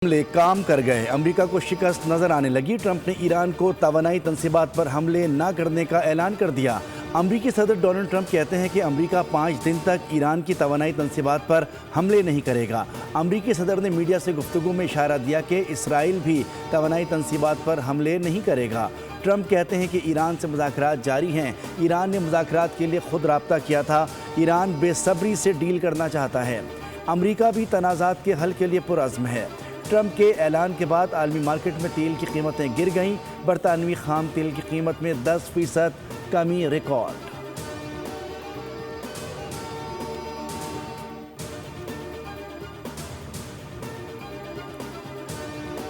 حملے کام کر گئے، امریکہ کو شکست نظر آنے لگی۔ ٹرمپ نے ایران کو توانائی تنصیبات پر حملے نہ کرنے کا اعلان کر دیا۔ امریکی صدر ڈونلڈ ٹرمپ کہتے ہیں کہ امریکہ 5 دن تک ایران کی توانائی تنصیبات پر حملے نہیں کرے گا۔ امریکی صدر نے میڈیا سے گفتگو میں اشارہ دیا کہ اسرائیل بھی توانائی تنصیبات پر حملے نہیں کرے گا۔ ٹرمپ کہتے ہیں کہ ایران سے مذاکرات جاری ہیں۔ ایران نے مذاکرات کے لیے خود رابطہ کیا تھا۔ ایران بے صبری سے ڈیل کرنا چاہتا ہے۔ امریکہ بھی تنازعات کے حل کے لیے پرعزم ہے۔ ٹرمپ کے اعلان کے بعد عالمی مارکیٹ میں تیل کی قیمتیں گر گئیں۔ برطانوی خام تیل کی قیمت میں 10% کمی ریکارڈ۔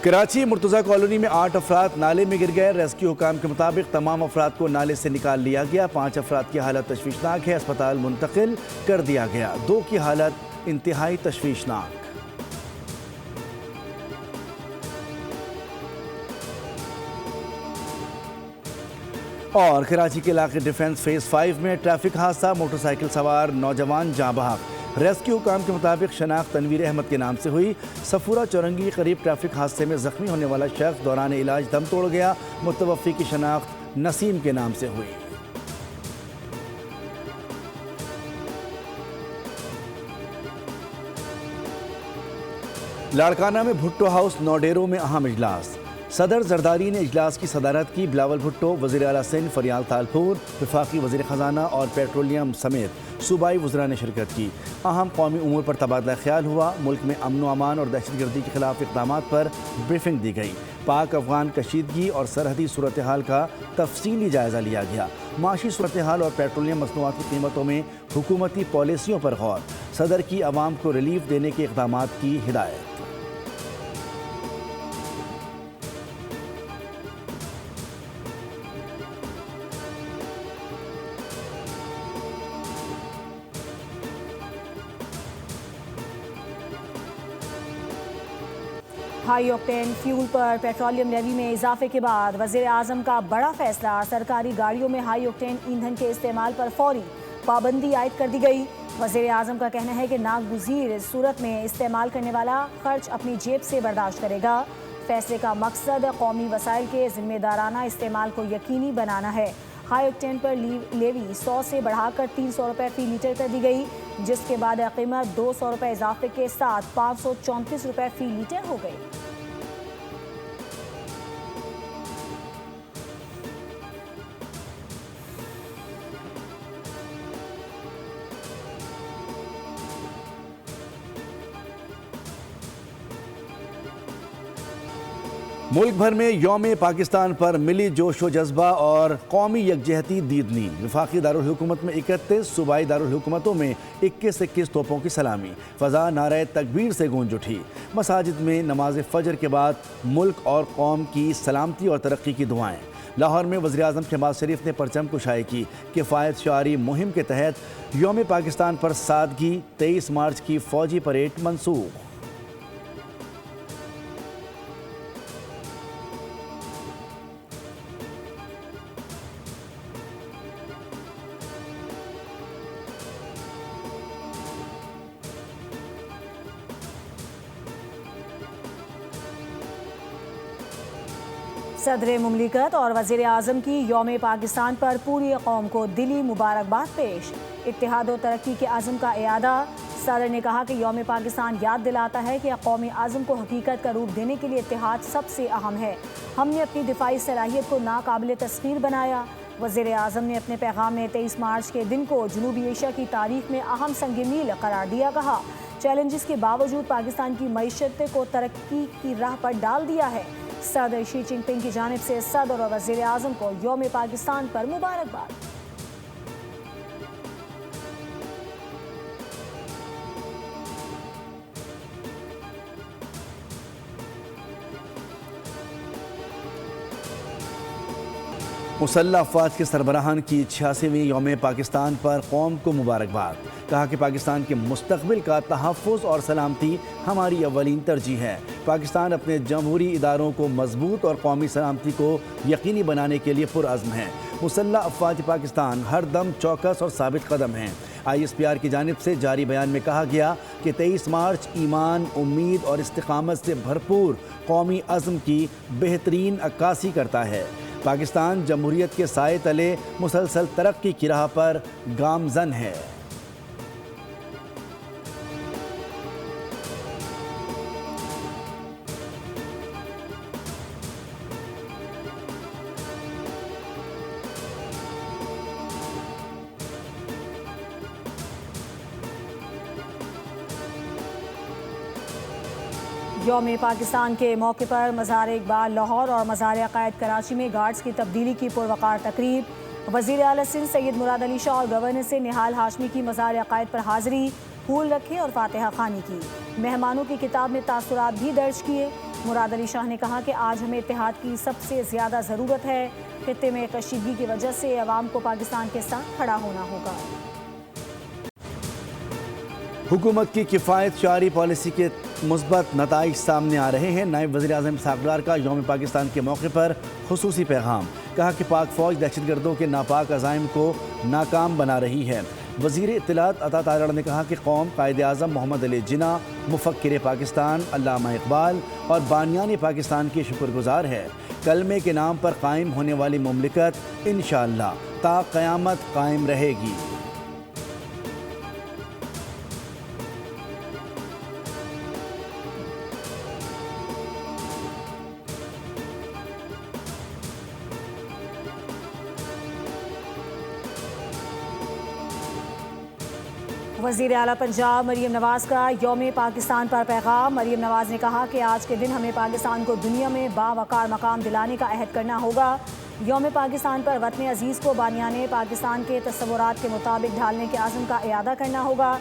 کراچی مرتضی کالونی میں 8 افراد نالے میں گر گئے۔ ریسکیو حکام کے مطابق تمام افراد کو نالے سے نکال لیا گیا۔ 5 افراد کی حالت تشویشناک ہے، اسپتال منتقل کر دیا گیا۔ 2 کی حالت انتہائی تشویشناک۔ اور کراچی کے علاقے ڈیفنس فیز 5 میں ٹریفک حادثہ، موٹر سائیکل سوار نوجوان جاں بحق۔ ریسکیو حکام کے مطابق شناخت تنویر احمد کے نام سے ہوئی۔ صفورہ چورنگی کے قریب ٹریفک حادثے میں زخمی ہونے والا شخص دوران علاج دم توڑ گیا۔ متوفی کی شناخت نسیم کے نام سے ہوئی۔ لاڑکانہ میں بھٹو ہاؤس نوڈیرو میں اہم اجلاس۔ صدر زرداری نے اجلاس کی صدارت کی۔ بلاول بھٹو، وزیر اعلیٰ سندھ فریال تالپور، وفاقی وزیر خزانہ اور پیٹرولیم سمیت صوبائی وزراء نے شرکت کی۔ اہم قومی امور پر تبادلہ خیال ہوا۔ ملک میں امن و امان اور دہشت گردی کے خلاف اقدامات پر بریفنگ دی گئی۔ پاک افغان کشیدگی اور سرحدی صورتحال کا تفصیلی جائزہ لیا گیا۔ معاشی صورتحال اور پیٹرولیم مصنوعات کی قیمتوں میں حکومتی پالیسیوں پر غور۔ صدر کی عوام کو ریلیف دینے کے اقدامات کی ہدایت۔ ہائی آکٹین فیول پر پیٹرولیم لیوی میں اضافے کے بعد وزیر اعظم کا بڑا فیصلہ۔ سرکاری گاڑیوں میں ہائی آکٹین ایندھن کے استعمال پر فوری پابندی عائد کر دی گئی۔ وزیر اعظم کا کہنا ہے کہ ناگزیر صورت میں استعمال کرنے والا خرچ اپنی جیب سے برداشت کرے گا۔ فیصلے کا مقصد قومی وسائل کے ذمہ دارانہ استعمال کو یقینی بنانا ہے۔ ہائی آکٹین پر لیوی 100 سے بڑھا کر 300 روپے فی لیٹر کر دی گئی، جس کے بعد قیمت 200 روپے اضافے کے ساتھ 534 روپے فی لیٹر ہو گئی۔ ملک بھر میں یوم پاکستان پر ملی جوش و جذبہ اور قومی یکجہتی دیدنی۔ وفاقی دارالحکومت میں 31، صوبائی دارالحکومتوں میں 21 توپوں کی سلامی۔ فضا نعرہ تکبیر سے گونج اٹھی۔ مساجد میں نماز فجر کے بعد ملک اور قوم کی سلامتی اور ترقی کی دعائیں۔ لاہور میں وزیراعظم شہباز شریف نے پرچم کشائی کی۔ کفایت شعاری مہم کے تحت یوم پاکستان پر سادگی، 23 مارچ کی فوجی پریڈ منسوخ۔ صدر مملکت اور وزیر اعظم کی یوم پاکستان پر پوری قوم کو دلی مبارکباد پیش۔ اتحاد و ترقی کے عزم کا اعادہ۔ صدر نے کہا کہ یوم پاکستان یاد دلاتا ہے کہ قومی عزم کو حقیقت کا روپ دینے کے لیے اتحاد سب سے اہم ہے۔ ہم نے اپنی دفاعی صلاحیت کو ناقابل تسخیر بنایا۔ وزیر اعظم نے اپنے پیغام میں 23 مارچ کے دن کو جنوبی ایشیا کی تاریخ میں اہم سنگ میل قرار دیا۔ کہا چیلنجز کے باوجود پاکستان کی معیشت کو ترقی کی راہ پر ڈال دیا ہے۔ صدر شی جن پنگ کی جانب سے صدر اور وزیر اعظم کو یوم پاکستان پر مبارکباد۔ مسلح افواج کے سربراہان کی 86ویں یوم پاکستان پر قوم کو مبارکباد۔ کہا کہ پاکستان کے مستقبل کا تحفظ اور سلامتی ہماری اولین ترجیح ہے۔ پاکستان اپنے جمہوری اداروں کو مضبوط اور قومی سلامتی کو یقینی بنانے کے لیے پرعزم ہے۔ مسلح افواج پاکستان ہر دم چوکس اور ثابت قدم ہیں۔ ISPR کی جانب سے جاری بیان میں کہا گیا کہ 23 مارچ ایمان، امید اور استقامت سے بھرپور قومی عزم کی بہترین عکاسی کرتا ہے۔ پاکستان جمہوریت کے سائے تلے مسلسل ترقی کی راہ پر گامزن ہے۔ یوم پاکستان کے موقع پر مزار اقبال لاہور اور مزار عقائد کراچی میں گارڈز کی تبدیلی کی پروقار تقریب۔ وزیر اعلیٰ سندھ سید مراد علی شاہ اور گورنر سے نہال ہاشمی کی مزار عقائد پر حاضری، پھول رکھے اور فاتحہ خوانی کی۔ مہمانوں کی کتاب میں تاثرات بھی درج کیے۔ مراد علی شاہ نے کہا کہ آج ہمیں اتحاد کی سب سے زیادہ ضرورت ہے۔ خطے میں کشیدگی کی وجہ سے عوام کو پاکستان کے ساتھ کھڑا ہونا ہوگا۔ حکومت کی کفایت شعاری پالیسی کے مثبت نتائج سامنے آ رہے ہیں۔ نائب وزیر اعظم اسحاق ڈار کا یوم پاکستان کے موقع پر خصوصی پیغام، کہا کہ پاک فوج دہشت گردوں کے ناپاک عزائم کو ناکام بنا رہی ہے۔ وزیر اطلاعات عطا تارڑ نے کہا کہ قوم قائد اعظم محمد علی جناح، مفکر پاکستان علامہ اقبال اور بانیان پاکستان کی شکر گزار ہے۔ کلمے کے نام پر قائم ہونے والی مملکت انشاءاللہ تا قیامت قائم رہے گی۔ وزیر اعلیٰ پنجاب مریم نواز کا یوم پاکستان پر پیغام۔ مریم نواز نے کہا کہ آج کے دن ہمیں پاکستان کو دنیا میں باوقار مقام دلانے کا عہد کرنا ہوگا۔ یوم پاکستان پر وطن عزیز کو بانیان پاکستان کے تصورات کے مطابق ڈھالنے کے عزم کا اعادہ کرنا ہوگا۔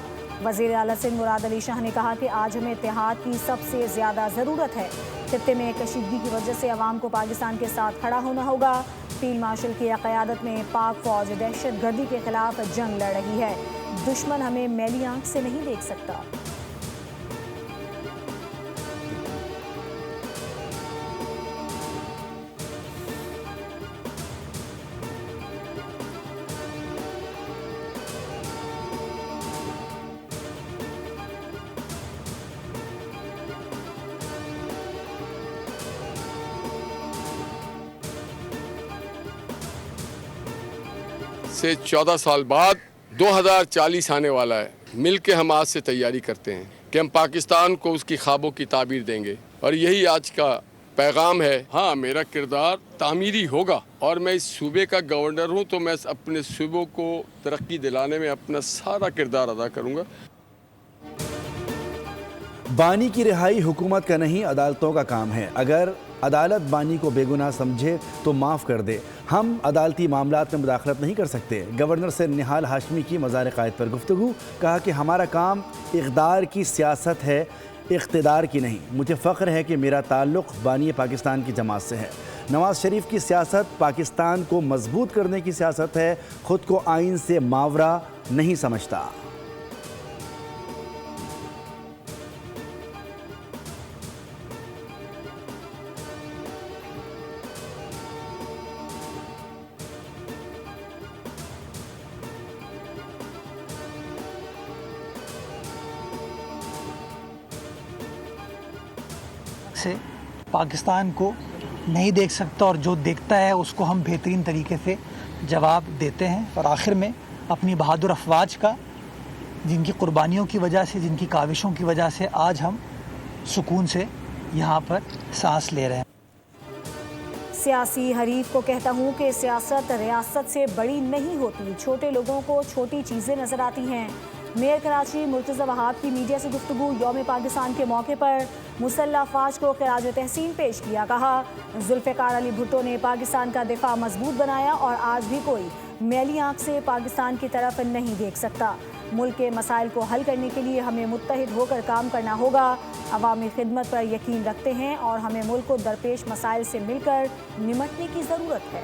وزیر اعلیٰ سندھ مراد علی شاہ نے کہا کہ آج ہمیں اتحاد کی سب سے زیادہ ضرورت ہے۔ خطے میں کشیدگی کی وجہ سے عوام کو پاکستان کے ساتھ کھڑا ہونا ہوگا۔ فیلڈ مارشل کی قیادت میں پاک فوج دہشت گردی کے خلاف جنگ لڑ رہی ہے۔ دشمن ہمیں میلی آنکھ سے نہیں دیکھ سکتا۔ سے 14 سال بعد 2040 آنے والا ہے۔ مل کے ہم آج سے تیاری کرتے ہیں کہ ہم پاکستان کو اس کی خوابوں کی تعبیر دیں گے، اور یہی آج کا پیغام ہے۔ ہاں، میرا کردار تعمیری ہوگا، اور میں اس صوبے کا گورنر ہوں تو میں اپنے صوبوں کو ترقی دلانے میں اپنا سارا کردار ادا کروں گا۔ بانی کی رہائی حکومت کا نہیں، عدالتوں کا کام ہے۔ اگر عدالت بانی کو بے گناہ سمجھے تو معاف کر دے۔ ہم عدالتی معاملات میں مداخلت نہیں کر سکتے۔ گورنر سے نہال ہاشمی کی مزار قائد پر گفتگو، کہا کہ ہمارا کام اقدار کی سیاست ہے، اقتدار کی نہیں۔ مجھے فخر ہے کہ میرا تعلق بانی پاکستان کی جماعت سے ہے۔ نواز شریف کی سیاست پاکستان کو مضبوط کرنے کی سیاست ہے، خود کو آئین سے ماورا نہیں سمجھتا۔ سے پاکستان کو نہیں دیکھ سکتا، اور جو دیکھتا ہے اس کو ہم بہترین طریقے سے جواب دیتے ہیں۔ اور آخر میں اپنی بہادر افواج کا، جن کی قربانیوں کی وجہ سے، جن کی کاوشوں کی وجہ سے آج ہم سکون سے یہاں پر سانس لے رہے ہیں۔ سیاسی حریف کو کہتا ہوں کہ سیاست ریاست سے بڑی نہیں ہوتی، چھوٹے لوگوں کو چھوٹی چیزیں نظر آتی ہیں۔ میئر کراچی مرتضی وہاب کی میڈیا سے گفتگو، یوم پاکستان کے موقع پر مسلح افواج کو خراج تحسین پیش کیا۔ کہا ذوالفقار علی بھٹو نے پاکستان کا دفاع مضبوط بنایا، اور آج بھی کوئی میلی آنکھ سے پاکستان کی طرف نہیں دیکھ سکتا۔ ملک کے مسائل کو حل کرنے کے لیے ہمیں متحد ہو کر کام کرنا ہوگا۔ عوامی خدمت پر یقین رکھتے ہیں، اور ہمیں ملک کو درپیش مسائل سے مل کر نمٹنے کی ضرورت ہے۔